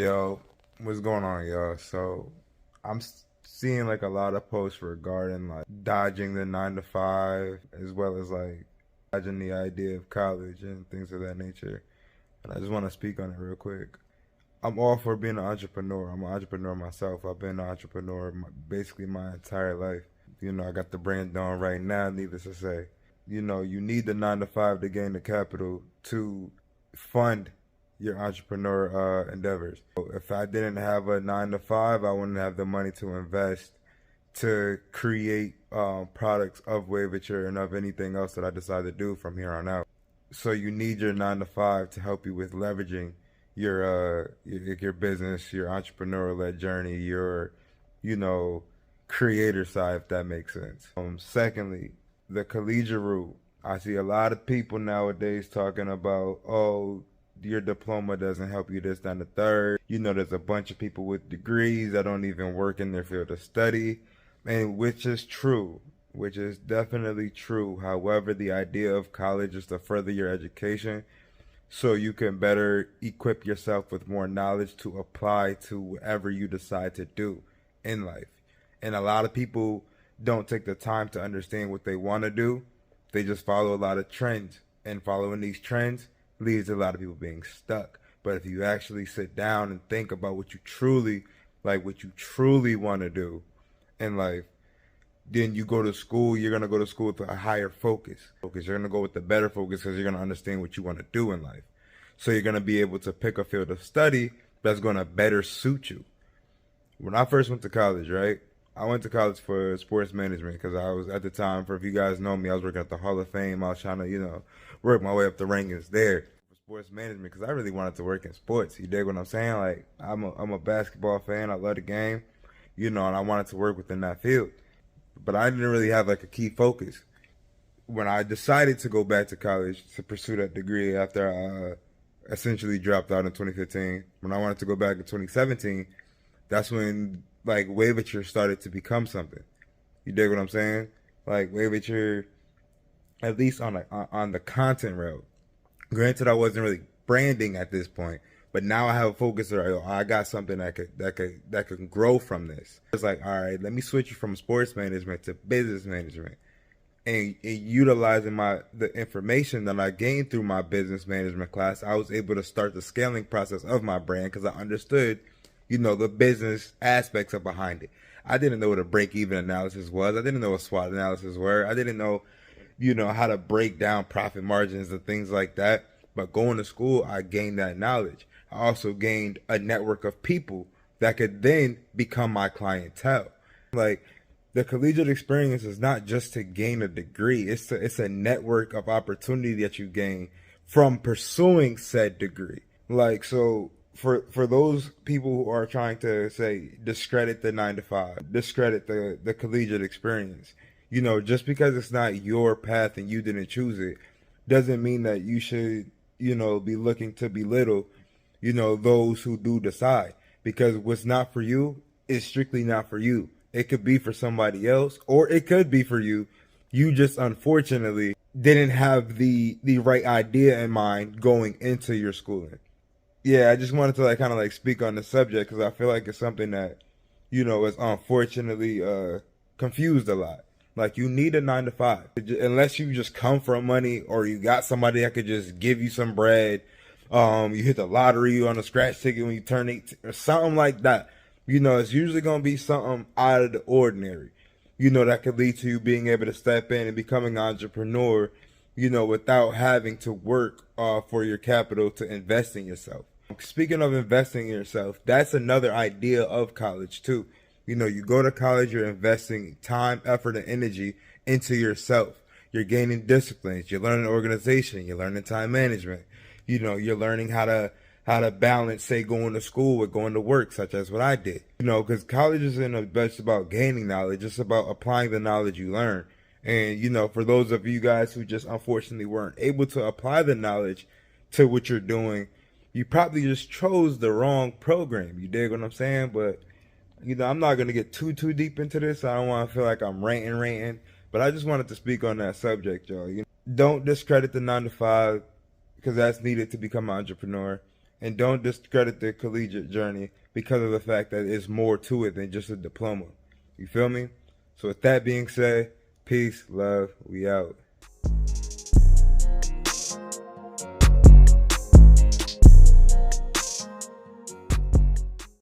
Yo, what's going on, y'all? So, seeing like a lot of posts regarding like dodging the 9 to 5, as well as like dodging the idea of college and things of that nature. And I just want to speak on it real quick. I'm all for being an entrepreneur. I'm an entrepreneur myself. I've been an entrepreneur basically my entire life. I got the brand on right now, needless to say. You need the 9 to 5 to gain the capital to fund your entrepreneur endeavors. So if I didn't have a 9 to 5, I wouldn't have the money to invest to create products of Waveiture and of anything else that I decide to do from here on out. So you need your 9 to 5 to help you with leveraging your business, your entrepreneurial led journey, your creator side, if that makes sense. Secondly, the collegiate route. I see a lot of people nowadays talking about, oh, your diploma doesn't help you this, that, and the third. There's a bunch of people with degrees that don't even work in their field of study, and which is true, which is definitely true. However, the idea of college is to further your education so you can better equip yourself with more knowledge to apply to whatever you decide to do in life. And a lot of people don't take the time to understand what they want to do. They just follow a lot of trends, and following these trends leads to a lot of people being stuck. But if you actually sit down and think about what you truly want to do in life, then you go to school, you're going to go to school with a higher focus. You're going to go with the better focus because you're going to understand what you want to do in life. So you're going to be able to pick a field of study that's going to better suit you. When I first went to college, right? I went to college for sports management because I was, at the time, for if you guys know me, I was working at the Hall of Fame. I was trying to, work my way up the rankings there for sports management because I really wanted to work in sports. You dig what I'm saying? Like, I'm a basketball fan. I love the game, and I wanted to work within that field. But I didn't really have like a key focus. When I decided to go back to college to pursue that degree after I essentially dropped out in 2015, when I wanted to go back in 2017, that's when like Waveiture started to become something. You dig what I'm saying? Like Waveiture, at least on the content route. Granted, I wasn't really branding at this point, but now I have a focus. I got something that could grow from this. It's like, all right, let me switch you from sports management to business management, and utilizing the information that I gained through my business management class, I was able to start the scaling process of my brand because I understood, the business aspects of behind it. I didn't know what a break-even analysis was. I didn't know what SWOT analysis were. I didn't know, how to break down profit margins and things like that. But going to school, I gained that knowledge. I also gained a network of people that could then become my clientele. Like, the collegiate experience is not just to gain a degree. It's a network of opportunity that you gain from pursuing said degree. Like, so for those people who are trying to say discredit the 9 to 5, discredit the collegiate experience, just because it's not your path and you didn't choose it, doesn't mean that you should, be looking to belittle, those who do decide. Because what's not for you is strictly not for you. It could be for somebody else, or it could be for you. You just unfortunately didn't have the right idea in mind going into your schooling. Yeah, I just wanted to kind of speak on the subject because I feel like it's something that, is unfortunately confused a lot. Like, you need a 9 to 5. Unless you just come from money or you got somebody that could just give you some bread. You hit the lottery on a scratch ticket when you turn 18 or something like that. It's usually going to be something out of the ordinary, that could lead to you being able to step in and becoming an entrepreneur, without having to work for your capital to invest in yourself. Speaking of investing in yourself, that's another idea of college too. You go to college, you're investing time, effort, and energy into yourself. You're gaining disciplines. You're learning organization. You're learning time management. You're learning how to balance, say, going to school with going to work, such as what I did. Because college isn't just about gaining knowledge. It's about applying the knowledge you learn. And, for those of you guys who just unfortunately weren't able to apply the knowledge to what you're doing, you probably just chose the wrong program. You dig what I'm saying? But, I'm not going to get too deep into this. I don't want to feel like I'm ranting. But I just wanted to speak on that subject, y'all. Don't discredit the 9 to 5 because that's needed to become an entrepreneur. And don't discredit the collegiate journey because of the fact that it's more to it than just a diploma. You feel me? So with that being said, peace, love, we out.